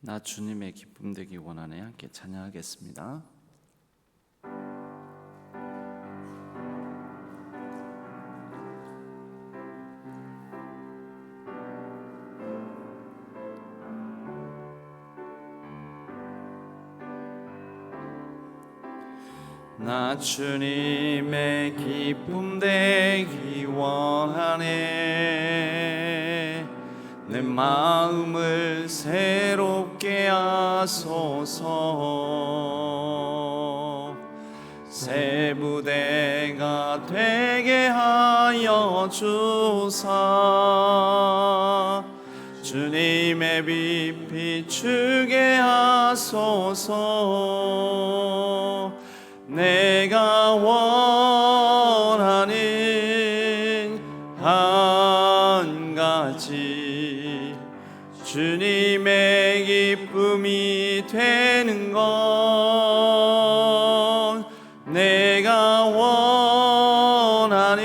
나 주님의 기쁨 되기 원하네. 함께 찬양하겠습니다. 나 주님의 기쁨 되기 원하네. 내 마음을 새롭게 하소서. 새 부대가 되게 하여 주사. 주님의 빛 비추게 하소서. 내가 원하는 한 가지, 주님의 기쁨이 되는 것. 내가 원하는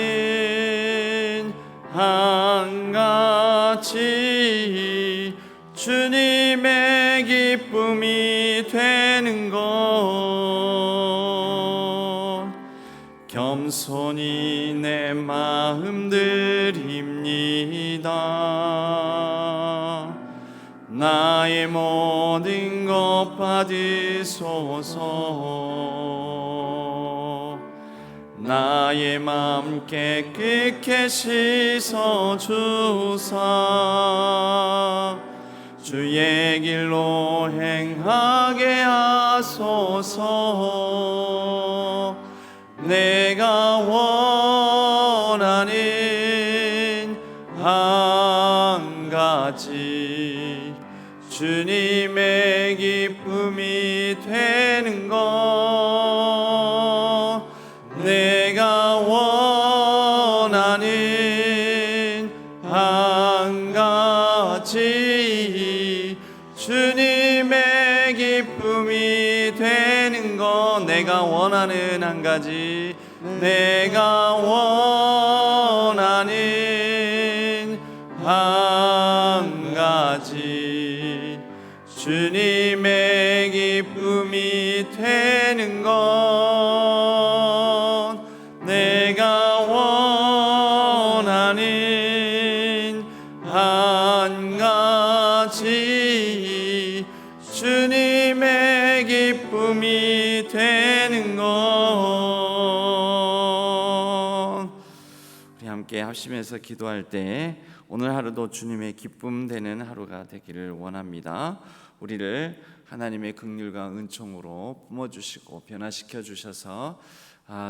한 가지, 주님의 기쁨이 되는 것. 겸손히 내 마음 드립니다. 나의 모든 것 받으소서. 나의 마음 깨끗게 씻어주사. 주의 길로 행하게 하소서. 내가 원하는 한 가지, 주님의 기쁨이 되는 것. 내가 원하는 한 가지, 주님의 기쁨이 되는 것. 내가 원하는 한 가지, 내가 원하는 한 가지, 주님의 기쁨이 되는 것. 내가 원하는 한 가지, 주님의 기쁨이 되는 것. 우리 함께 합심해서 기도할 때 오늘 하루도 주님의 기쁨 되는 하루가 되기를 원합니다. 우리를 하나님의 긍휼과 은총으로 뿜어주시고 변화시켜 주셔서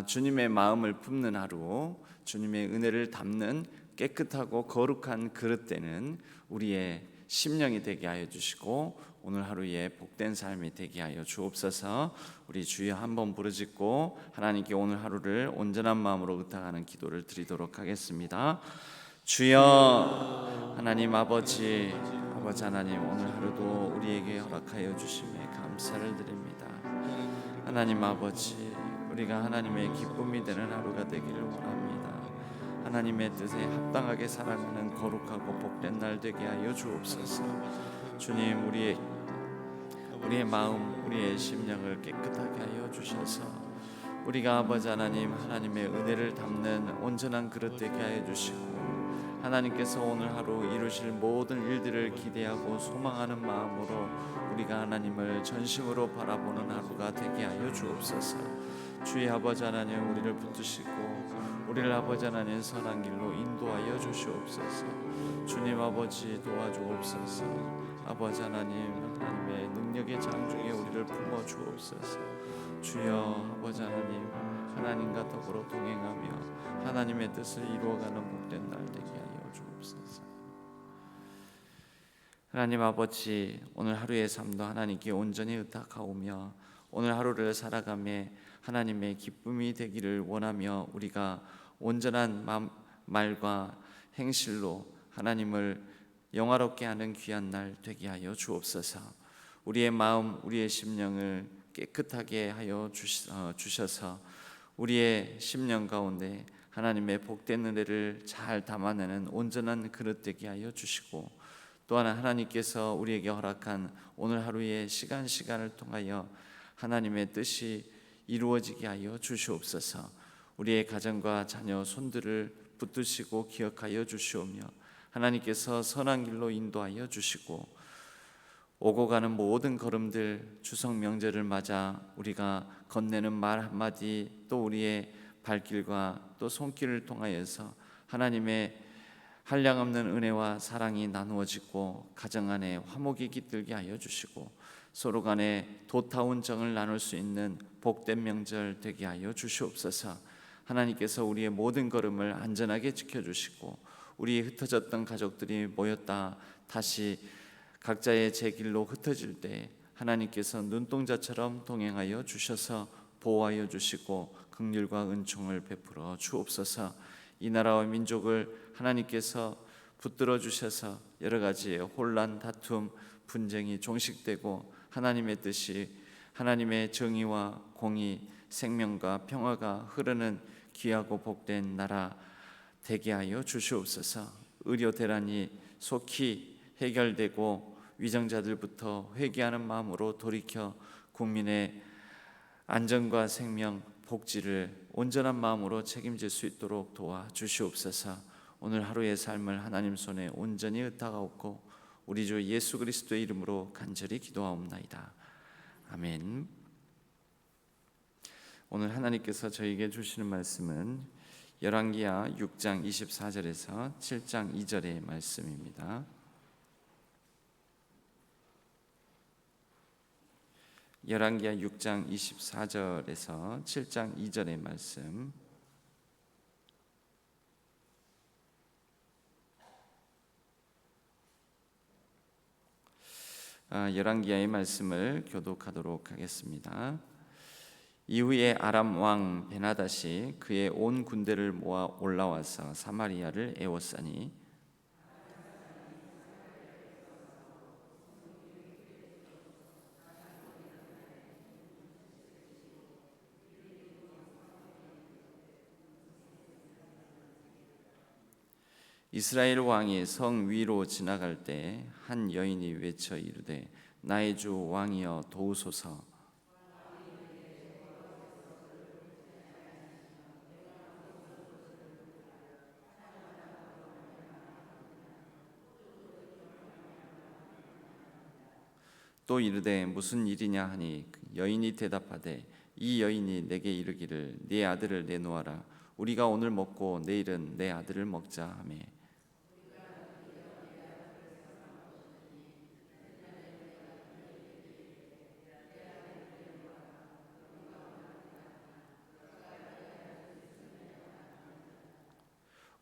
주님의 마음을 품는 하루, 주님의 은혜를 담는 깨끗하고 거룩한 그릇 되는 우리의 심령이 되게 하여 주시고 오늘 하루에 복된 삶이 되게 하여 주옵소서. 우리 주여 한번 부르짖고 하나님께 오늘 하루를 온전한 마음으로 의탁하는 기도를 드리도록 하겠습니다. 주여 하나님 아버지 하나님, 오늘 하루도 우리에게 허락하여 주심에 감사를 드립니다. 하나님 아버지, 우리가 하나님의 기쁨이 되는 하루가 되기를 원합니다. 하나님의 뜻에 합당하게 살아가는 거룩하고 복된 날 되게 하여 주옵소서. 주님, 우리의 마음, 우리의 심령을 깨끗하게 하여 주셔서 우리가 아버지 하나님, 하나님의 은혜를 담는 온전한 그릇 되게 하여 주시고 하나님께서 오늘 하루 이루실 모든 일들을 기대하고 소망하는 마음으로 우리가 하나님을 전심으로 바라보는 하루가 되게 하여 주옵소서. 주의 아버지 하나님, 우리를 붙드시고 우리를 아버지 하나님 선한 길로 인도하여 주시옵소서. 주님 아버지 도와주옵소서. 아버지 하나님, 하나님의 능력의 장중에 우리를 품어 주옵소서. 주여 아버지 하나님, 하나님과 더불어 동행하며 하나님의 뜻을 이루어가는 복된 날 되게 하여 주옵소서. 하나님 아버지, 오늘 하루의 삶도 하나님께 온전히 의탁하오며 오늘 하루를 살아가며 하나님의 기쁨이 되기를 원하며 우리가 온전한 말과 행실로 하나님을 영화롭게 하는 귀한 날 되게 하여 주옵소서. 우리의 마음, 우리의 심령을 깨끗하게 하여 주셔서 우리의 심령 가운데 하나님의 복된 은혜를 잘 담아내는 온전한 그릇 되게 하여 주시고 또 하나 하나님께서 우리에게 허락한 오늘 하루의 시간을 통하여 하나님의 뜻이 이루어지게 하여 주시옵소서. 우리의 가정과 자녀 손들을 붙드시고 기억하여 주시오며 하나님께서 선한 길로 인도하여 주시고 오고 가는 모든 걸음들 추석 명절을 맞아 우리가 건네는 말 한마디 또 우리의 발길과 또 손길을 통하여서 하나님의 한량없는 은혜와 사랑이 나누어지고 가정 안에 화목이 깃들게 하여 주시고 서로 간에 도타운 정을 나눌 수 있는 복된 명절 되게 하여 주시옵소서. 하나님께서 우리의 모든 걸음을 안전하게 지켜주시고 우리 흩어졌던 가족들이 모였다 다시 각자의 제 길로 흩어질 때 하나님께서 눈동자처럼 동행하여 주셔서 보호하여 주시고 긍휼과 은총을 베풀어 주옵소서. 이 나라와 민족을 하나님께서 붙들어 주셔서 여러 가지의 혼란, 다툼, 분쟁이 종식되고 하나님의 뜻이 하나님의 정의와 공의, 생명과 평화가 흐르는 귀하고 복된 나라 되게 하여 주시옵소서. 의료 대란이 속히 해결되고 위정자들부터 회개하는 마음으로 돌이켜 국민의 안전과 생명, 복지를 온전한 마음으로 책임질 수 있도록 도와주시옵소서. 오늘 하루의 삶을 하나님 손에 온전히 의탁하옵고 우리 주 예수 그리스도의 이름으로 간절히 기도하옵나이다. 아멘. 오늘 하나님께서 저에게 주시는 말씀은 열왕기하 6장 24절에서 7장 2절의 말씀입니다. 열왕기하 6장 24절에서 7장 2절의 말씀. 열왕기하의 말씀을 교독하도록 하겠습니다. 이후에 아람 왕 베나닷이 그의 온 군대를 모아 올라와서 사마리아를 에워싸니 이스라엘 왕이 성 위로 지나갈 때 한 여인이 외쳐 이르되 나의 주 왕이여 도우소서. 또 이르되 무슨 일이냐 하니 여인이 대답하되 이 여인이 내게 이르기를 네 아들을 내놓아라. 우리가 오늘 먹고 내일은 내 아들을 먹자 하매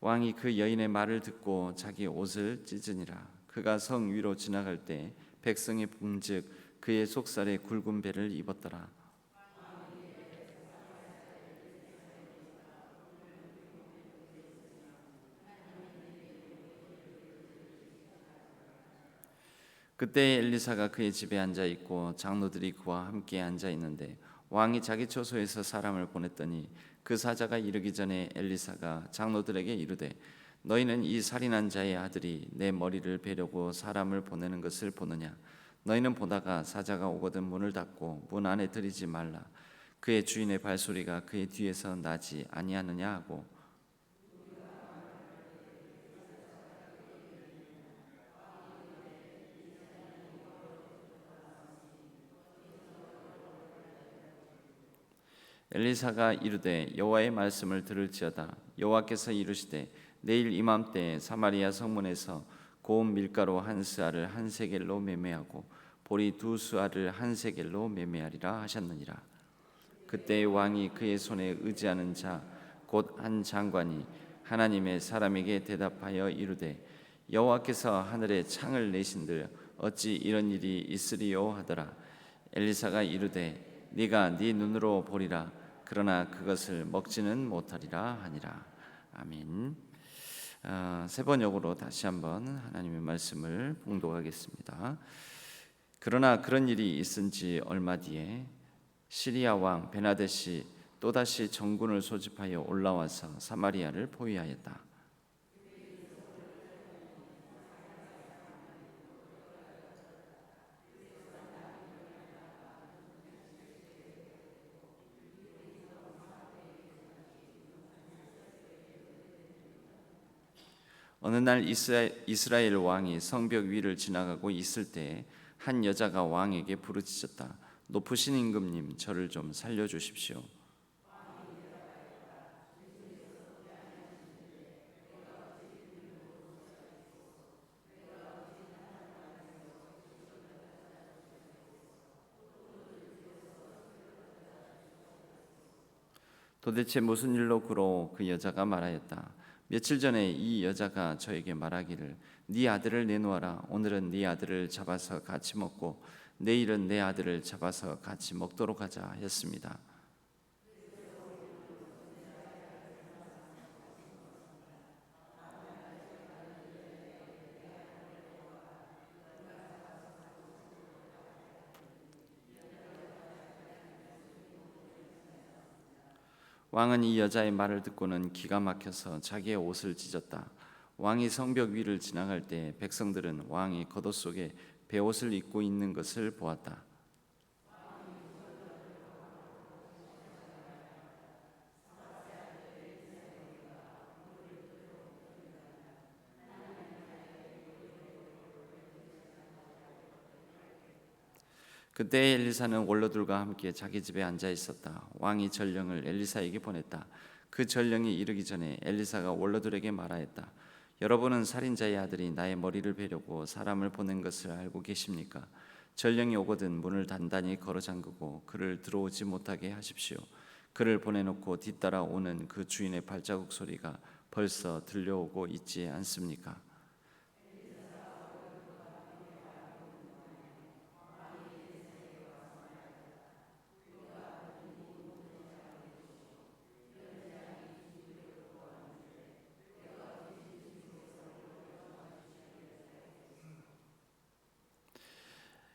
왕이 그 여인의 말을 듣고 자기 옷을 찢으니라. 그가 성 위로 지나갈 때 백성이 본즉 그의 속살에 굵은 배를 입었더라. 그때 엘리사가 그의 집에 앉아 있고 장로들이 그와 함께 앉아 있는데 왕이 자기 처소에서 사람을 보냈더니 그 사자가 이르기 전에 엘리사가 장로들에게 이르되 너희는 이 살인한 자의 아들이 내 머리를 베려고 사람을 보내는 것을 보느냐. 너희는 보다가 사자가 오거든 문을 닫고 문 안에 들이지 말라. 그의 주인의 발소리가 그의 뒤에서 나지 아니하느냐 하고 엘리사가 이르되 여호와의 말씀을 들을지어다. 여호와께서 이르시되 내일 이맘때 사마리아 성문에서 고운 밀가루 한 스아를 한 세겔로 매매하고 보리 두 스아를 한 세겔로 매매하리라 하셨느니라. 그때 왕이 그의 손에 의지하는 자 곧 한 장관이 하나님의 사람에게 대답하여 이르되 여호와께서 하늘에 창을 내신들 어찌 이런 일이 있으리요 하더라. 엘리사가 이르되 네가 네 눈으로 보리라. 그러나 그것을 먹지는 못하리라 하니라. 아멘. 세 번역으로 다시 한번 하나님의 말씀을 봉독하겠습니다. 그러나 그런 일이 있은 지 얼마 뒤에 시리아 왕 베나댓이 또다시 정군을 소집하여 올라와서 사마리아를 포위하였다. 어느 날 이스라엘 왕이 성벽 위를 지나가고 있을 때 한 여자가 왕에게 부르짖었다. 높으신 임금님, 저를 좀 살려주십시오. 도대체 무슨 일로 그로 그 여자가 말하였다. 며칠 전에 이 여자가 저에게 말하기를 네 아들을 내놓아라. 오늘은 네 아들을 잡아서 같이 먹고 내일은 내 아들을 잡아서 같이 먹도록 하자 했습니다. 왕은 이 여자의 말을 듣고는 기가 막혀서 자기의 옷을 찢었다. 왕이 성벽 위를 지나갈 때 백성들은 왕이 겉옷 속에 베옷을 입고 있는 것을 보았다. 그때 엘리사는 원로들과 함께 자기 집에 앉아 있었다. 왕이 전령을 엘리사에게 보냈다. 그 전령이 이르기 전에 엘리사가 원로들에게 말하였다. 여러분은 살인자의 아들이 나의 머리를 베려고 사람을 보낸 것을 알고 계십니까? 전령이 오거든 문을 단단히 걸어 잠그고 그를 들어오지 못하게 하십시오. 그를 보내놓고 뒤따라 오는 그 주인의 발자국 소리가 벌써 들려오고 있지 않습니까?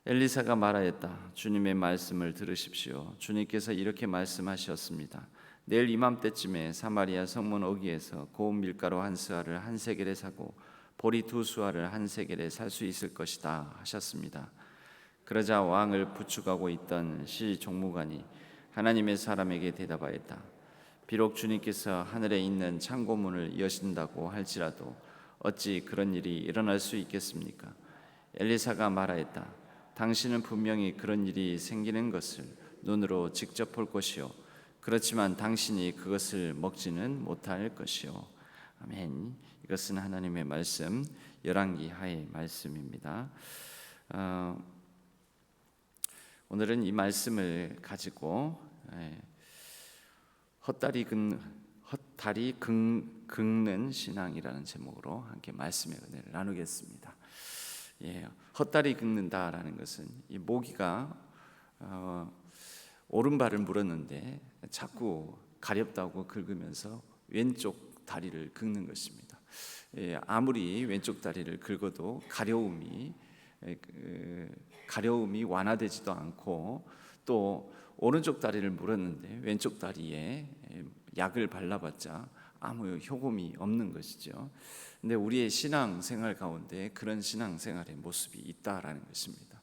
엘리사가 말하였다. 주님의 말씀을 들으십시오. 주님께서 이렇게 말씀하셨습니다. 내일 이맘때쯤에 사마리아 성문 어귀에서 고운 밀가루 한 스아를 한 세겔에 사고 보리 두 수아를 한 세겔에 살 수 있을 것이다 하셨습니다. 그러자 왕을 부축하고 있던 시 종무관이 하나님의 사람에게 대답하였다. 비록 주님께서 하늘에 있는 창고문을 여신다고 할지라도 어찌 그런 일이 일어날 수 있겠습니까? 엘리사가 말하였다. 당신은 분명히 그런 일이 생기는 것을 눈으로 직접 볼 것이요 그렇지만 당신이 그것을 먹지는 못할 것이요. 아멘. 이것은 하나님의 말씀 열왕기 하의 말씀입니다. 오늘은 이 말씀을 가지고 헛다리 긁는 신앙이라는 제목으로 함께 말씀의 은혜를 나누겠습니다. 헛다리 긁는다라는 것은 이 모기가 오른발을 물었는데 자꾸 가렵다고 긁으면서 왼쪽 다리를 긁는 것입니다. 아무리 왼쪽 다리를 긁어도 가려움이 완화되지도 않고 또 오른쪽 다리를 물었는데 왼쪽 다리에 약을 발라봤자 아무 효험이 없는 것이죠. 근데 우리의 신앙생활 가운데 그런 신앙생활의 모습이 있다라는 것입니다.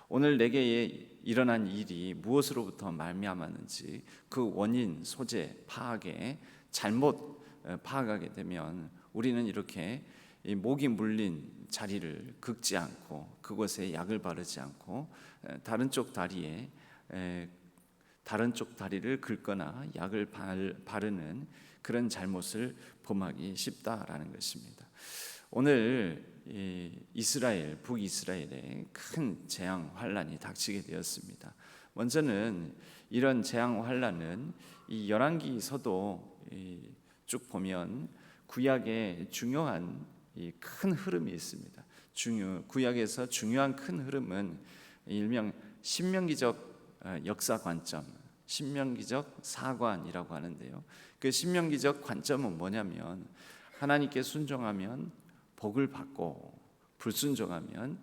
오늘 내게 일어난 일이 무엇으로부터 말미암았는지 그 원인, 소재 파악에 잘못 파악하게 되면 우리는 이렇게 목이 물린 자리를 긁지 않고 그곳에 약을 바르지 않고 다른 쪽 다리를 긁거나 약을 바르는 그런 잘못을 범하기 쉽다라는 것입니다. 오늘 북이스라엘에 큰 재앙 환란이 닥치게 되었습니다. 먼저는 이런 재앙 환란은 이 열왕기서도 쭉 보면 구약의 중요한 큰 흐름이 있습니다. 구약에서 중요한 큰 흐름은 일명 신명기적 역사 관점, 신명기적 사관이라고 하는데요. 그 신명기적 관점은 뭐냐면 하나님께 순종하면 복을 받고 불순종하면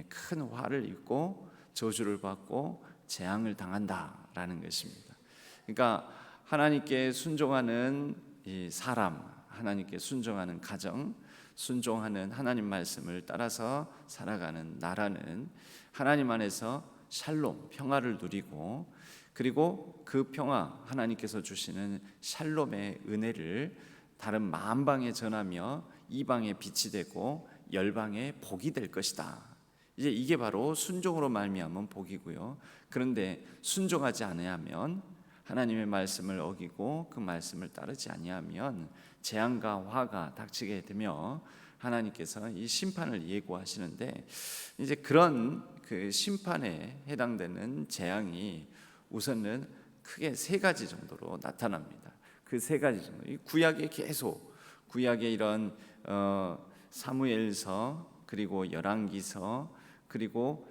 큰 화를 입고 저주를 받고 재앙을 당한다라는 것입니다. 그러니까 하나님께 순종하는 이 사람, 하나님께 순종하는 가정, 순종하는 하나님 말씀을 따라서 살아가는 나라는 하나님 안에서 샬롬, 평화를 누리고 그리고 그 평화, 하나님께서 주시는 샬롬의 은혜를 다른 만방에 전하며 이방에 빛이 되고 열방에 복이 될 것이다. 이제 이게 바로 순종으로 말미암은 복이고요. 그런데 순종하지 아니하면, 하나님의 말씀을 어기고 그 말씀을 따르지 아니하면 재앙과 화가 닥치게 되며 하나님께서 이 심판을 예고하시는데, 이제 그런 그 심판에 해당되는 재앙이 우선은 크게 세 가지 정도로 나타납니다. 그 세 가지 정도. 이 구약에 계속, 구약의 이런 사무엘서, 그리고 열왕기서, 그리고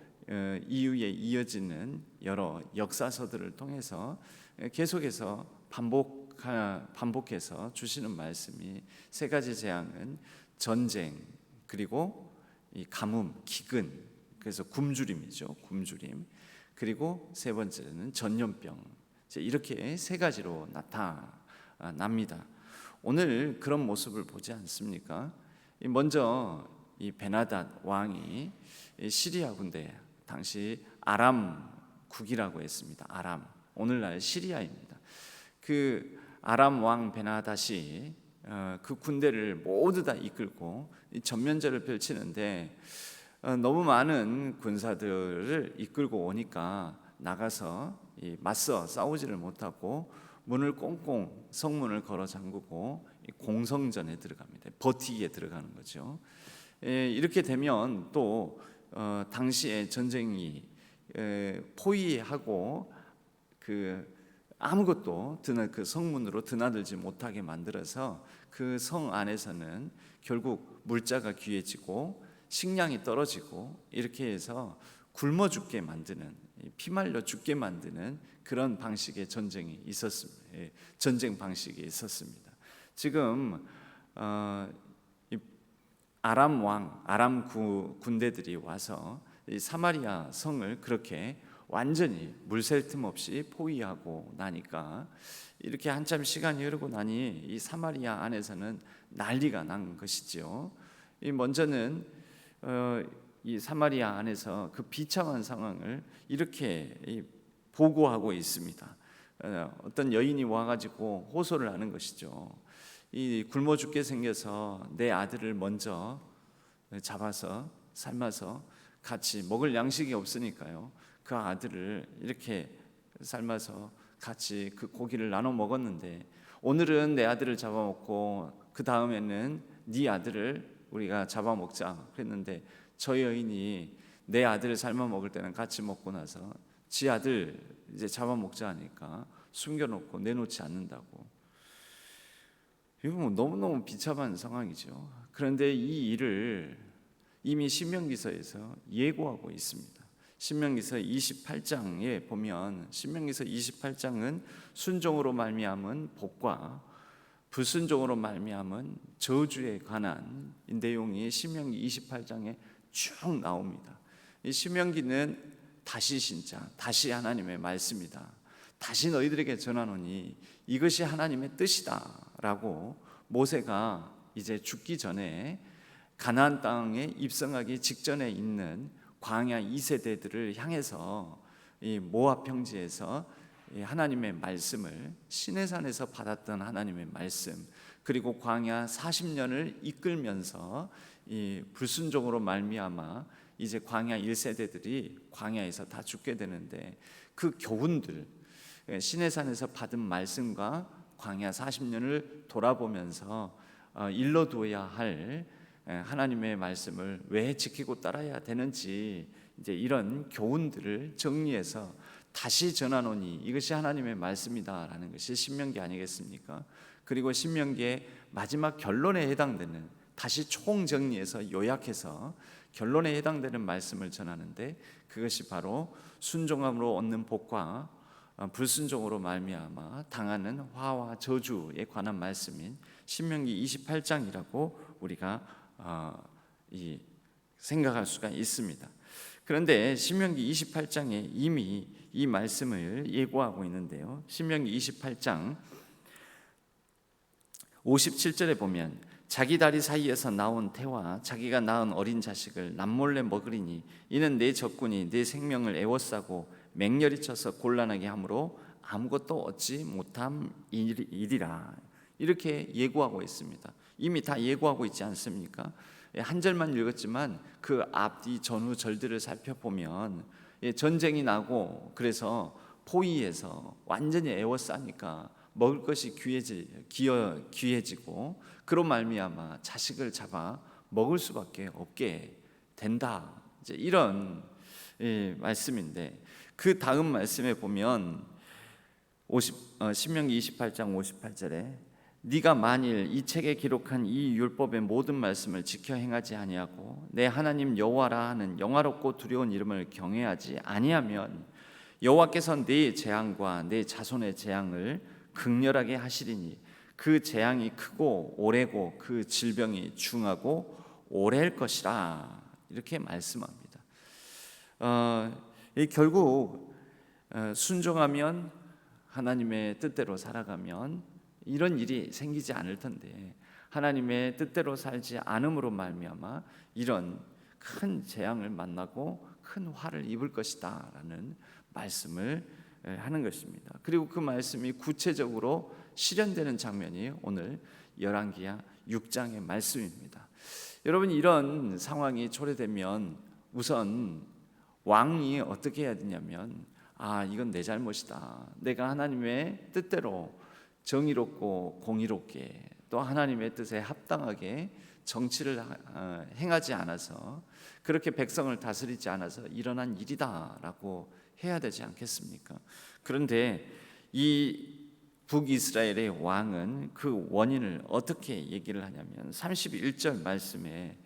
이후에 이어지는 여러 역사서들을 통해서 계속해서 반복해서 주시는 말씀이, 세 가지 재앙은 전쟁, 그리고 이 가뭄, 기근, 그래서 굶주림이죠. 굶주림. 그리고 세 번째는 전염병. 이렇게 세 가지로 나타납니다. 오늘 그런 모습을 보지 않습니까? 먼저 이 베나닷 왕이 시리아 군대, 당시 아람국이라고 했습니다. 아람, 오늘날 시리아입니다. 그 아람 왕 베나닷이 그 군대를 모두 다 이끌고 전면전을 펼치는데, 너무 많은 군사들을 이끌고 오니까 나가서 맞서 싸우지를 못하고 문을 꽁꽁, 성문을 걸어 잠그고 공성전에 들어갑니다. 버티기에 들어가는 거죠. 이렇게 되면 또 당시에 전쟁이 포위하고 아무것도 그 성문으로 드나들지 못하게 만들어서 그 성 안에서는 결국 물자가 귀해지고 식량이 떨어지고, 이렇게 해서 굶어 죽게 만드는, 피말려 죽게 만드는 그런 방식의 전쟁이 있었습니다. 전쟁 방식이 있었습니다. 지금 아람 군대들이 와서 이 사마리아 성을 그렇게 완전히 물샐 틈 없이 포위하고 나니까, 이렇게 한참 시간이 흐르고 나니 이 사마리아 안에서는 난리가 난 것이죠. 먼저는 이 사마리아 안에서 그 비참한 상황을 이렇게 보고하고 있습니다. 어떤 여인이 와가지고 호소를 하는 것이죠. 이 굶어 죽게 생겨서 내 아들을 먼저 잡아서 삶아서 같이 먹을 양식이 없으니까요, 그 아들을 이렇게 삶아서 같이 그 고기를 나눠 먹었는데, 오늘은 내 아들을 잡아먹고 그 다음에는 네 아들을 우리가 잡아먹자 그랬는데, 저 여인이 내 아들을 삶아 먹을 때는 같이 먹고 나서 지 아들 이제 잡아먹자 하니까 숨겨놓고 내놓지 않는다고. 이거 너무너무 비참한 상황이죠. 그런데 이 일을 이미 신명기서에서 예고하고 있습니다. 신명기서 28장에 보면, 신명기서 28장은 순종으로 말미암은 복과 불순종으로 말미암은 저주에 관한 내용이 신명기 28장에 쭉 나옵니다. 이 신명기는 다시 신자, 다시 하나님의 말씀이다, 다시 너희들에게 전하노니 이것이 하나님의 뜻이다라고, 모세가 이제 죽기 전에 가나안 땅에 입성하기 직전에 있는 광야 2세대들을 향해서 이 모압 평지에서 하나님의 말씀을, 시내산에서 받았던 하나님의 말씀, 그리고 광야 40년을 이끌면서 이 불순종으로 말미암아 이제 광야 1세대들이 광야에서 다 죽게 되는데, 그 교훈들, 시내산에서 받은 말씀과 광야 40년을 돌아보면서 일러두어야 할 하나님의 말씀을 왜 지키고 따라야 되는지, 이제 이런 교훈들을 정리해서 다시 전하노니 이것이 하나님의 말씀이다라는 것이 신명기 아니겠습니까? 그리고 신명기의 마지막 결론에 해당되는, 다시 총정리해서 요약해서 결론에 해당되는 말씀을 전하는데, 그것이 바로 순종함으로 얻는 복과 불순종으로 말미암아 당하는 화와 저주에 관한 말씀인 신명기 28장이라고 우리가 생각할 수가 있습니다. 그런데 신명기 28장에 이미 이 말씀을 예고하고 있는데요, 신명기 28장 57절에 보면, 자기 다리 사이에서 나온 태와 자기가 낳은 어린 자식을 남몰래 먹으리니 이는 내 적군이 내 생명을 애워싸고 맹렬히 쳐서 곤란하게 함으로 아무것도 얻지 못함 일이라. 이렇게 예고하고 있습니다. 이미 다 예고하고 있지 않습니까? 한 절만 읽었지만 그 앞뒤 전후 절들을 살펴보면 전쟁이 나고 그래서 포위해서 완전히 에워싸니까 먹을 것이 귀해지고 그런 말미암아 자식을 잡아 먹을 수밖에 없게 된다. 이제 이런 말씀인데, 그 다음 말씀에 보면 신명기 28장 58절에 네가 만일 이 책에 기록한 이 율법의 모든 말씀을 지켜 행하지 아니하고 내 하나님 여호와라 하는 영화롭고 두려운 이름을 경외하지 아니하면 여호와께서 네 재앙과 네 자손의 재앙을 극렬하게 하시리니 그 재앙이 크고 오래고 그 질병이 중하고 오래일 것이라. 이렇게 말씀합니다. 결국 순종하면, 하나님의 뜻대로 살아가면 이런 일이 생기지 않을 텐데, 하나님의 뜻대로 살지 않음으로 말미암아 이런 큰 재앙을 만나고 큰 화를 입을 것이다 라는 말씀을 하는 것입니다. 그리고 그 말씀이 구체적으로 실현되는 장면이 오늘 열왕기하 6장의 말씀입니다. 여러분, 이런 상황이 초래되면 우선 왕이 어떻게 해야 되냐면, 이건 내 잘못이다, 내가 하나님의 뜻대로 정의롭고 공의롭게 또 하나님의 뜻에 합당하게 정치를 행하지 않아서, 그렇게 백성을 다스리지 않아서 일어난 일이다라고 해야 되지 않겠습니까? 그런데 이 북이스라엘의 왕은 그 원인을 어떻게 얘기를 하냐면 31절 말씀에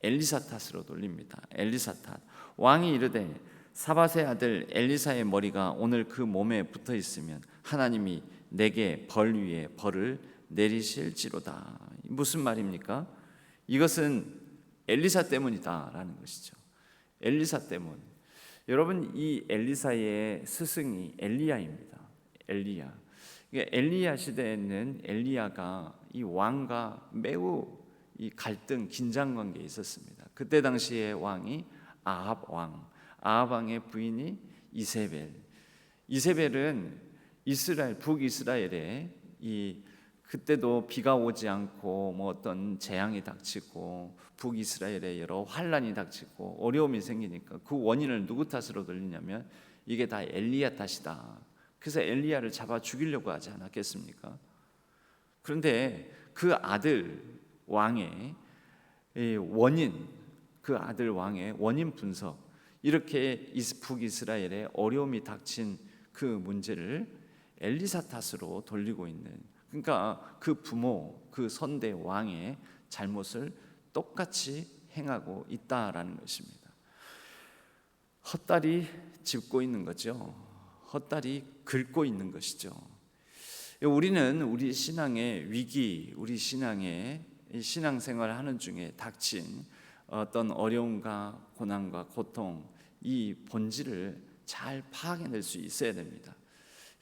엘리사 탓으로 돌립니다. 엘리사 탓. 왕이 이르되 사밧의 아들 엘리사의 머리가 오늘 그 몸에 붙어 있으면 하나님이 내게 벌 위에 벌을 내리실지로다. 무슨 말입니까? 이것은 엘리사 때문이다라는 것이죠. 엘리사 때문. 여러분, 이 엘리사의 스승이 엘리야입니다. 엘리야 시대에는 엘리야가 이 왕과 매우 이 갈등, 긴장 관계에 있었습니다. 그때 당시의 왕이 아합 왕, 아합 왕의 부인이 이세벨. 이세벨은 이스라엘, 북이스라엘에 그때도 비가 오지 않고 어떤 재앙이 닥치고 북이스라엘에 여러 환란이 닥치고 어려움이 생기니까 그 원인을 누구 탓으로 돌리냐면 이게 다 엘리야 탓이다. 그래서 엘리야를 잡아 죽이려고 하지 않았겠습니까? 그런데 그 아들 왕의 원인, 그 아들 왕의 원인 분석, 이렇게 북이스라엘에 어려움이 닥친 그 문제를 엘리사 탓으로 돌리고 있는, 그러니까 그 부모, 그 선대 왕의 잘못을 똑같이 행하고 있다라는 것입니다. 헛다리 짚고 있는 거죠. 헛다리 긁고 있는 것이죠. 우리는 우리 신앙의 위기, 우리 신앙의 신앙생활을 하는 중에 닥친 어떤 어려움과 고난과 고통, 이 본질을 잘 파악해낼 수 있어야 됩니다.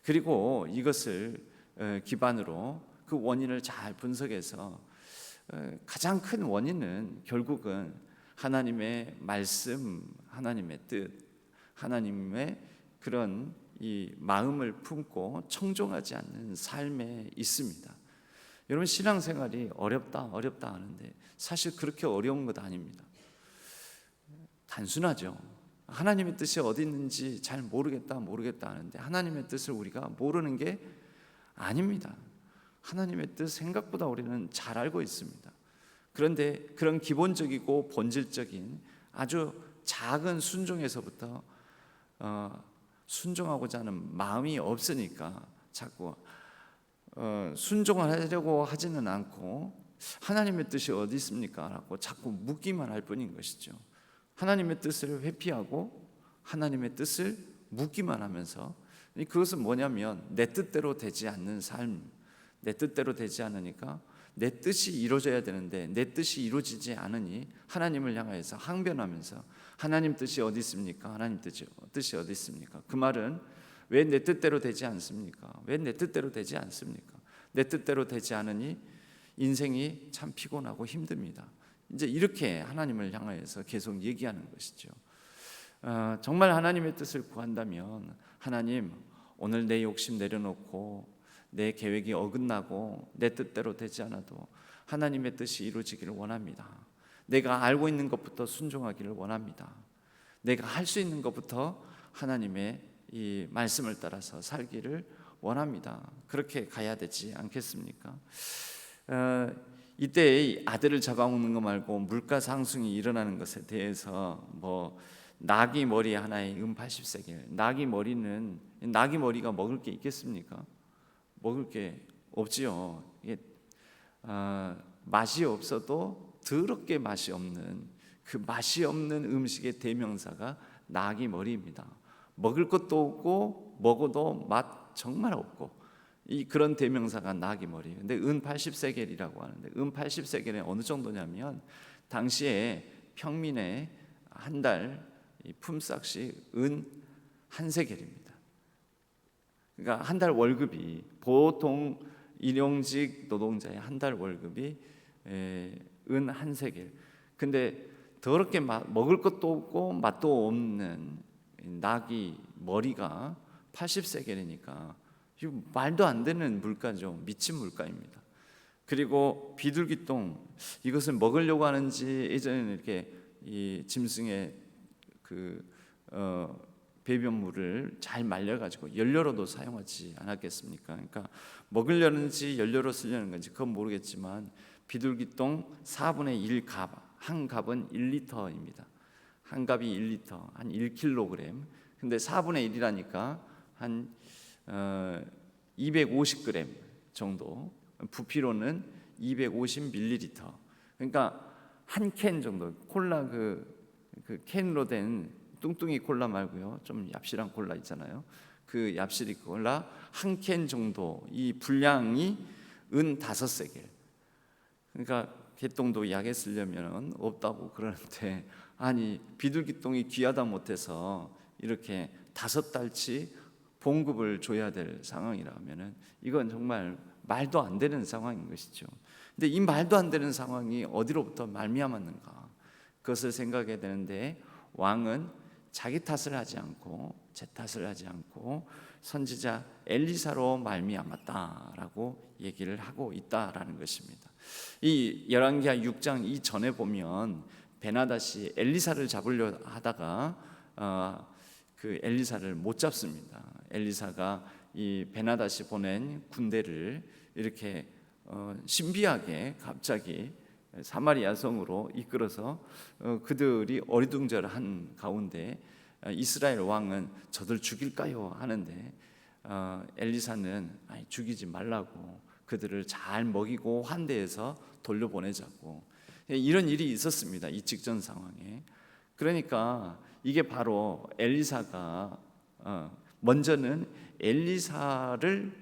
그리고 이것을 기반으로 그 원인을 잘 분석해서 가장 큰 원인은 결국은 하나님의 말씀, 하나님의 뜻, 하나님의 그런 이 마음을 품고 청종하지 않는 삶에 있습니다. 여러분, 신앙생활이 어렵다 하는데 사실 그렇게 어려운 것 아닙니다. 단순하죠. 하나님의 뜻이 어디 있는지 잘 모르겠다 하는데 하나님의 뜻을 우리가 모르는 게 아닙니다. 하나님의 뜻 생각보다 우리는 잘 알고 있습니다. 그런데 그런 기본적이고 본질적인 아주 작은 순종에서부터 순종하고자 하는 마음이 없으니까 자꾸 순종을 하려고 하지는 않고 하나님의 뜻이 어디 있습니까? 라고 자꾸 묻기만 할 뿐인 것이죠. 하나님의 뜻을 회피하고 하나님의 뜻을 묻기만 하면서, 그것은 뭐냐면 내 뜻대로 되지 않는 삶, 내 뜻대로 되지 않으니까 내 뜻이 이루어져야 되는데 내 뜻이 이루어지지 않으니 하나님을 향해서 항변하면서 하나님 뜻이 어디 있습니까? 하나님 뜻이 어디 있습니까? 그 말은 왜 내 뜻대로 되지 않습니까? 왜 내 뜻대로 되지 않습니까? 내 뜻대로 되지 않으니 인생이 참 피곤하고 힘듭니다. 이제 이렇게 하나님을 향해서 계속 얘기하는 것이죠. 정말 하나님의 뜻을 구한다면, 하나님, 오늘 내 욕심 내려놓고 내 계획이 어긋나고 내 뜻대로 되지 않아도 하나님의 뜻이 이루어지기를 원합니다. 내가 알고 있는 것부터 순종하기를 원합니다. 내가 할 수 있는 것부터 하나님의 이 말씀을 따라서 살기를 원합니다. 그렇게 가야 되지 않겠습니까? 이때 아들을 잡아먹는 거 말고 물가 상승이 일어나는 것에 대해서 나귀 머리 하나에 80세겔. 나귀 머리가 먹을 게 있겠습니까? 먹을 게 없지요. 이게 맛이 없어도 더럽게 맛이 없는, 그 맛이 없는 음식의 대명사가 나귀 머리입니다. 먹을 것도 없고 먹어도 맛 정말 없고, 그런 대명사가 나귀 머리예요. 근데 80세겔이라고 하는데 80세겔은 어느 정도냐면 당시에 평민의 한 달 품삯이 1세겔입니다. 그러니까 한 달 월급이, 보통 일용직 노동자의 한 달 월급이 1세겔. 근데 더럽게 먹을 것도 없고 맛도 없는 나귀 머리가 80세겔이니까 이거 말도 안 되는 물가죠. 미친 물가입니다. 그리고 비둘기똥, 이것을 먹으려고 하는지 예전에는 이렇게 이 짐승의 배변물을 잘 말려가지고 연료로도 사용하지 않았겠습니까? 그러니까 먹으려는지 연료로 쓰려는 건지 그건 모르겠지만 비둘기똥 4분의 1갑, 한 갑은 1리터입니다. 한 갑이 1리터, 한 1kg. 근데 4분의 1이라니까 한 250g 정도, 부피로는 250ml. 그러니까 한 캔 정도, 콜라 그 캔으로 된 뚱뚱이 콜라 말고요, 좀 얍실한 콜라 있잖아요. 그 얍실이 콜라 한 캔 정도, 이 분량이 5세겔. 그러니까 개똥도 약에 쓰려면 없다고 그러는데, 아니 비둘기똥이 귀하다 못해서 이렇게 5달치 봉급을 줘야 될 상황이라면은 이건 정말 말도 안 되는 상황인 것이죠. 근데 이 말도 안 되는 상황이 어디로부터 말미암았는가, 그것을 생각해야 되는데, 왕은 자기 탓을 하지 않고 제 탓을 하지 않고 선지자 엘리사로 말미암았다라고 얘기를 하고 있다라는 것입니다. 이 열왕기하 6장 이전에 보면 베나닷이 엘리사를 잡으려 하다가 그 엘리사를 못 잡습니다. 엘리사가 이 베나닷이 보낸 군대를 이렇게 신비하게 갑자기 사마리아 성으로 이끌어서 그들이 어리둥절한 가운데 이스라엘 왕은 저들 죽일까요 하는데 엘리사는 아니, 죽이지 말라고, 그들을 잘 먹이고 환대해서 돌려보내자고, 이런 일이 있었습니다. 이 직전 상황에. 그러니까 이게 바로 엘리사가 먼저는 엘리사를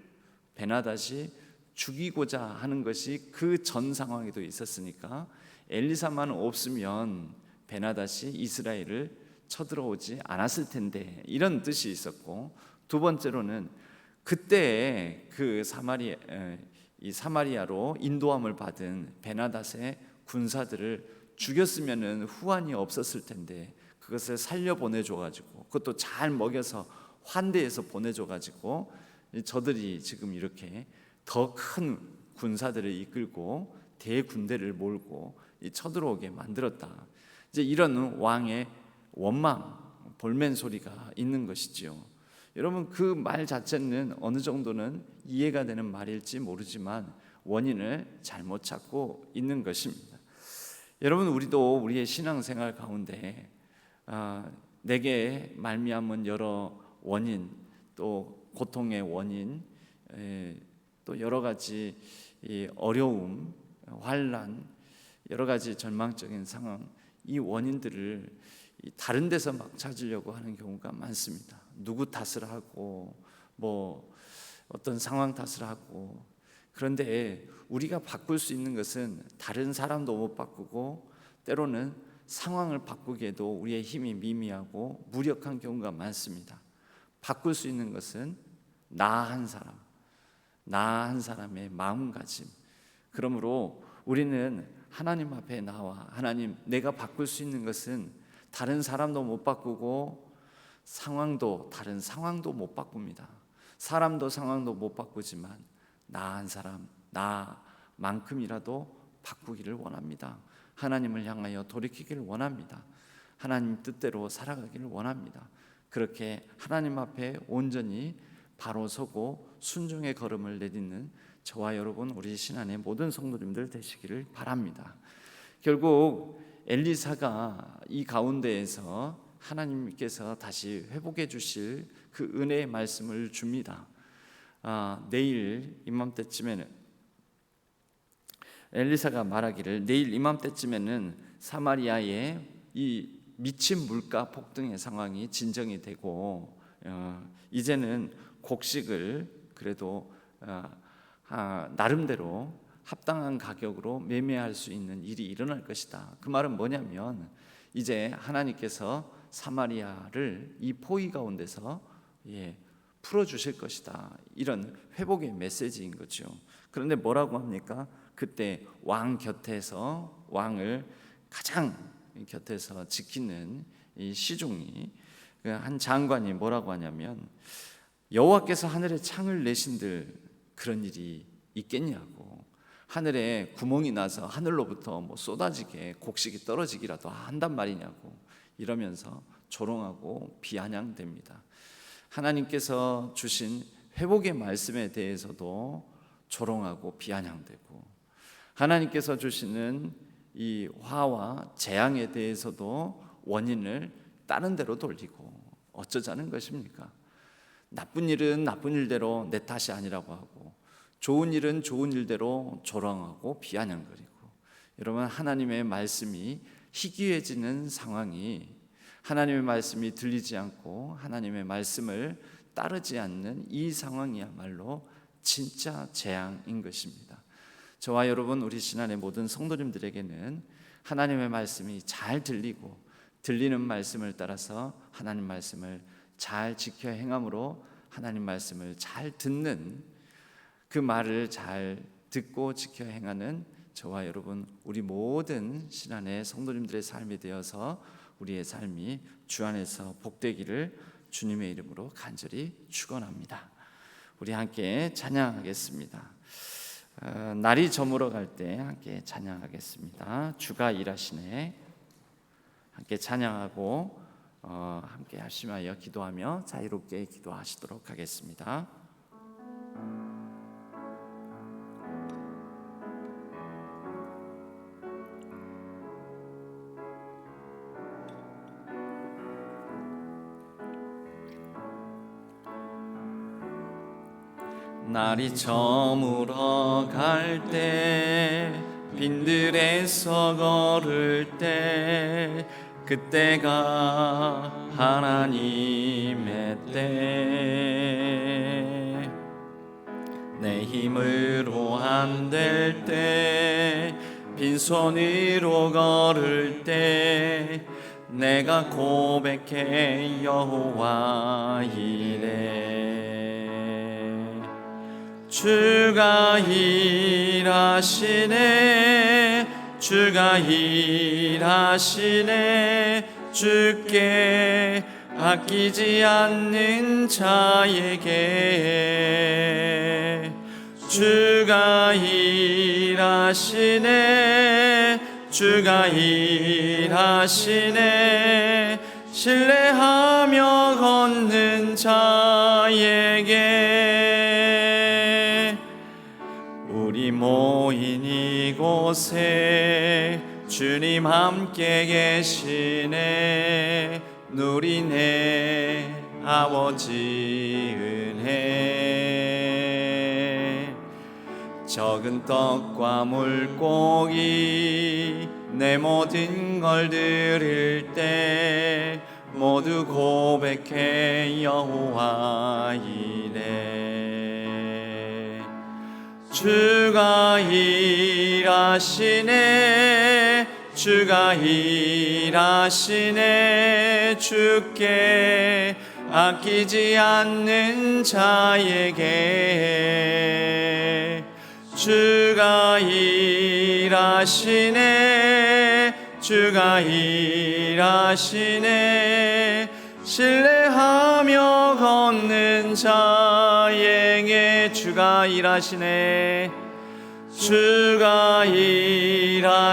베나닷이 죽이고자 하는 것이 그 전 상황에도 있었으니까 엘리사만 없으면 베나닷이 이스라엘을 쳐들어오지 않았을 텐데, 이런 뜻이 있었고, 두 번째로는 그때 그 사마리아로 인도함을 받은 베나닷의 군사들을 죽였으면은 후환이 없었을 텐데 그것을 살려 보내줘 가지고, 그것도 잘 먹여서 환대해서 보내줘 가지고 저들이 지금 이렇게 더 큰 군사들을 이끌고 대군대를 몰고 쳐들어오게 만들었다. 이제 이런 왕의 원망, 볼멘 소리가 있는 것이지요. 여러분, 그 말 자체는 어느 정도는 이해가 되는 말일지 모르지만 원인을 잘못 찾고 있는 것입니다. 여러분, 우리도 우리의 신앙생활 가운데 내게 말미암은 여러 원인, 또 고통의 원인, 또 여러 가지 어려움, 환난, 여러 가지 절망적인 상황, 이 원인들을 다른 데서 막 찾으려고 하는 경우가 많습니다. 누구 탓을 하고 어떤 상황 탓을 하고. 그런데 우리가 바꿀 수 있는 것은 다른 사람도 못 바꾸고, 때로는 상황을 바꾸기에도 우리의 힘이 미미하고 무력한 경우가 많습니다. 바꿀 수 있는 것은 나 한 사람의 마음가짐. 그러므로 우리는 하나님 앞에 나와, 하나님, 내가 바꿀 수 있는 것은 다른 사람도 못 바꾸고 다른 상황도 못 바꿉니다. 사람도 상황도 못 바꾸지만 나 한 사람, 나만큼이라도 바꾸기를 원합니다. 하나님을 향하여 돌이키기를 원합니다. 하나님 뜻대로 살아가기를 원합니다. 그렇게 하나님 앞에 온전히 바로 서고 순종의 걸음을 내딛는 저와 여러분, 우리 신안의 모든 성도님들 되시기를 바랍니다. 결국 엘리사가 이 가운데에서 하나님께서 다시 회복해 주실 그 은혜의 말씀을 줍니다. 내일 이맘때쯤에는 엘리사가 말하기를, 내일 이맘때쯤에는 사마리아의 이 미친 물가 폭등의 상황이 진정이 되고 이제는 곡식을 그래도 나름대로 합당한 가격으로 매매할 수 있는 일이 일어날 것이다. 그 말은 뭐냐면 이제 하나님께서 사마리아를 이 포위 가운데서 풀어주실 것이다. 이런 회복의 메시지인 거죠. 그런데 뭐라고 합니까? 그때 왕 곁에서, 왕을 가장 곁에서 지키는 이 시종이, 한 장관이 뭐라고 하냐면, 여호와께서 하늘에 창을 내신들 그런 일이 있겠냐고, 하늘에 구멍이 나서 하늘로부터 쏟아지게 곡식이 떨어지기라도 한단 말이냐고 이러면서 조롱하고 비아냥됩니다. 하나님께서 주신 회복의 말씀에 대해서도 조롱하고 비아냥되고, 하나님께서 주시는 이 화와 재앙에 대해서도 원인을 다른 데로 돌리고 어쩌자는 것입니까? 나쁜 일은 나쁜 일대로 내 탓이 아니라고 하고, 좋은 일은 좋은 일대로 조롱하고 비아냥거리고, 여러분, 하나님의 말씀이 희귀해지는 상황이, 하나님의 말씀이 들리지 않고 하나님의 말씀을 따르지 않는 이 상황이야말로 진짜 재앙인 것입니다. 저와 여러분, 우리 신안의 모든 성도님들에게는 하나님의 말씀이 잘 들리고, 들리는 말씀을 따라서 하나님 말씀을 잘 지켜 행함으로 하나님 말씀을 잘 듣는, 그 말을 잘 듣고 지켜 행하는 저와 여러분, 우리 모든 신안의 성도님들의 삶이 되어서 우리의 삶이 주 안에서 복되기를 주님의 이름으로 간절히 축원합니다. 우리 함께 찬양하겠습니다. 날이 저물어 갈 때 함께 찬양하겠습니다. 주가 일하시네. 함께 찬양하고 함께 합심하여 기도하며 자유롭게 기도하시도록 하겠습니다. 날이 저물어 갈 때, 빈들에서 걸을 때, 그때가 하나님의 때. 내 힘으로 안 될 때, 빈손으로 걸을 때, 내가 고백해 여호와 이래. 주가 일하시네, 주가 일하시네. 주께 아끼지 않는 자에게 주가 일하시네, 주가 일하시네. 신뢰하며 걷는 자에게 우리 모인 이곳에 주님 함께 계시네. 누리네 아버지 은혜. 적은 떡과 물고기 내 모든 걸 들을 때 모두 고백해 여호와 이래. 주가 일하시네, 주가 일하시네. 주께 아끼지 않는 자에게 주가 일하시네, 주가 일하시네. 신뢰 신뢰하며 걷는 자에게 주가 일하시네. 주가 일하시네.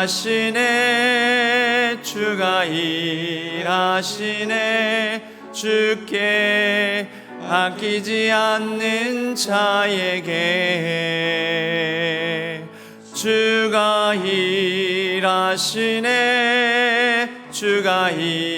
주가 일하시네. 주께 아끼지 않는 자에게 주가 일하시네. 주가 일하시네.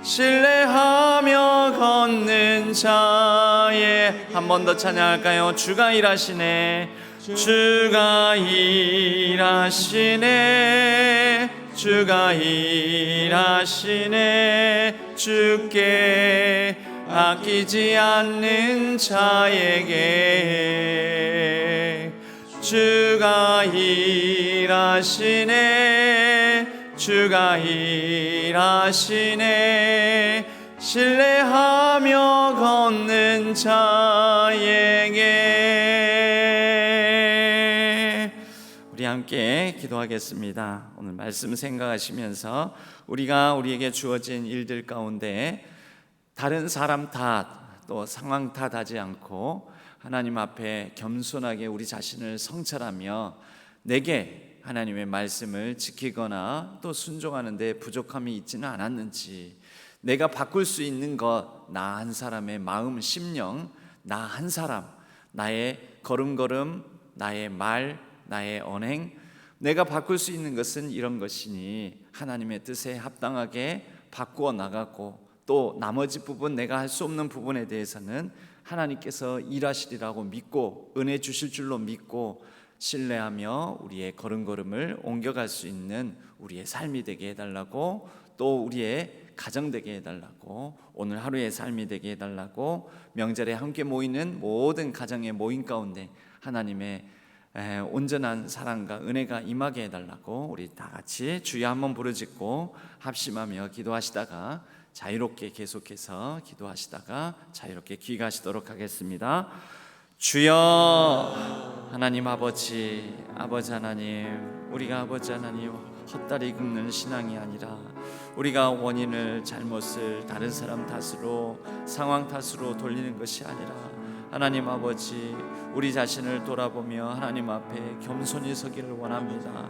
신뢰하며 걷는 자에 한 번 더 찬양할까요? 주가 일하시네. 주가 일하시네. 주가 일하시네. 주께 아끼지 않는 자에게 주가 일하시네. 주가 일하시네. 신뢰하며 걷는 자에게. 우리 함께 기도하겠습니다. 오늘 말씀 생각하시면서 우리에게 주어진 일들 가운데 다른 사람 탓 또 상황 탓하지 않고 하나님 앞에 겸손하게 우리 자신을 성찰하며 내게 하나님의 말씀을 지키거나 또 순종하는 데 부족함이 있지는 않았는지, 내가 바꿀 수 있는 것, 나 한 사람의 마음, 심령, 나 한 사람, 나의 걸음걸음, 나의 말, 나의 언행, 내가 바꿀 수 있는 것은 이런 것이니 하나님의 뜻에 합당하게 바꾸어 나가고, 또 나머지 부분, 내가 할 수 없는 부분에 대해서는 하나님께서 일하시리라고 믿고 은혜 주실 줄로 믿고 신뢰하며 우리의 걸음걸음을 옮겨갈 수 있는 우리의 삶이 되게 해달라고, 또 우리의 가정 되게 해달라고, 오늘 하루의 삶이 되게 해달라고, 명절에 함께 모이는 모든 가정의 모임 가운데 하나님의 온전한 사랑과 은혜가 임하게 해달라고 우리 다 같이 주여 한번 부르짖고 합심하며 기도하시다가 자유롭게 계속해서 기도하시다가 자유롭게 귀가하시도록 하겠습니다. 주여 하나님 아버지 하나님, 우리가 아버지 하나님 헛다리 긁는 신앙이 아니라 우리가 원인을, 잘못을 다른 사람 탓으로, 상황 탓으로 돌리는 것이 아니라 하나님 아버지 우리 자신을 돌아보며 하나님 앞에 겸손히 서기를 원합니다.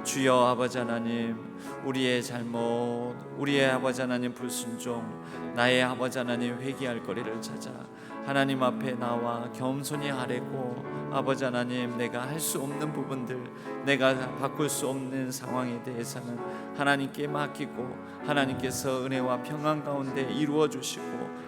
주여 아버지 하나님, 우리의 잘못, 우리의 아버지 하나님 불순종, 나의 아버지 하나님 회개할 거리를 찾아 하나님 앞에 나와 겸손히 아뢰고, 아버지 하나님 내가 할 수 없는 부분들, 내가 바꿀 수 없는 상황에 대해서는 하나님께 맡기고 하나님께서 은혜와 평안 가운데 이루어 주시고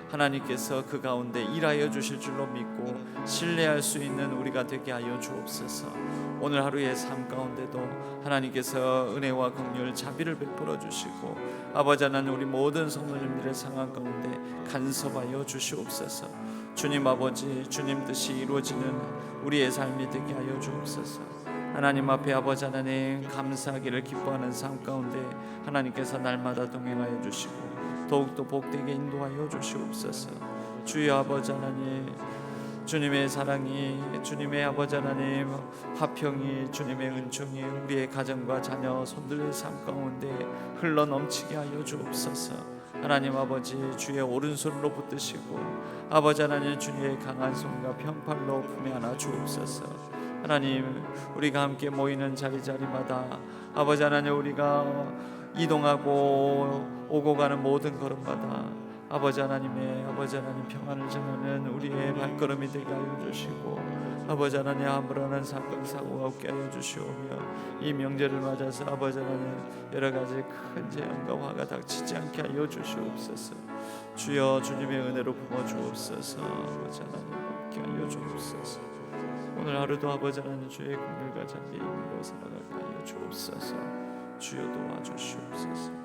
하나님께서 그 가운데 일하여 주실 줄로 믿고 신뢰할 수 있는 우리가 되게 하여 주옵소서. 오늘 하루의 삶 가운데도 하나님께서 은혜와 긍휼 자비를 베풀어 주시고 아버지 하나님 우리 모든 성도님들의 상황 가운데 간섭하여 주시옵소서. 주님 아버지, 주님 뜻이 이루어지는 우리의 삶이 되게 하여 주옵소서. 하나님 앞에 아버지 하나님 감사하기를 기뻐하는 삶 가운데 하나님께서 날마다 동행하여 주시고 더욱더 복되게 인도하여 주시옵소서. 주여 아버지 하나님, 주님의 사랑이, 주님의 아버지 하나님 화평이, 주님의 은총이 우리의 가정과 자녀 손들의 삶 가운데 흘러 넘치게 하여 주옵소서. 하나님 아버지 주의 오른손으로 붙드시고 아버지 하나님 주의 강한 손과 평팔로 품에 안아 주옵소서. 하나님 우리가 함께 모이는 자리자리마다 아버지 하나님 우리가 이동하고 오고 가는 모든 걸음마다 아버지 하나님의 아버지 하나님 평안을 전하는 우리의 발걸음이 되게 하여 주시고 아버지 하나님 아무런 사건 사고가 없게 하여 주시오며 이 명절을 맞아서 아버지 하나님 여러 가지 큰 재앙과 화가 닥치지 않게 하여 주시옵소서. 주여 주님의 은혜로 부어 주옵소서. 아버지 하나님 함께 하여 주옵소서. 오늘 하루도 아버지 하나님 주의 긍휼과 자비의 힘으로 살아가게 하여 주옵소서. 주여 도와주시옵소서.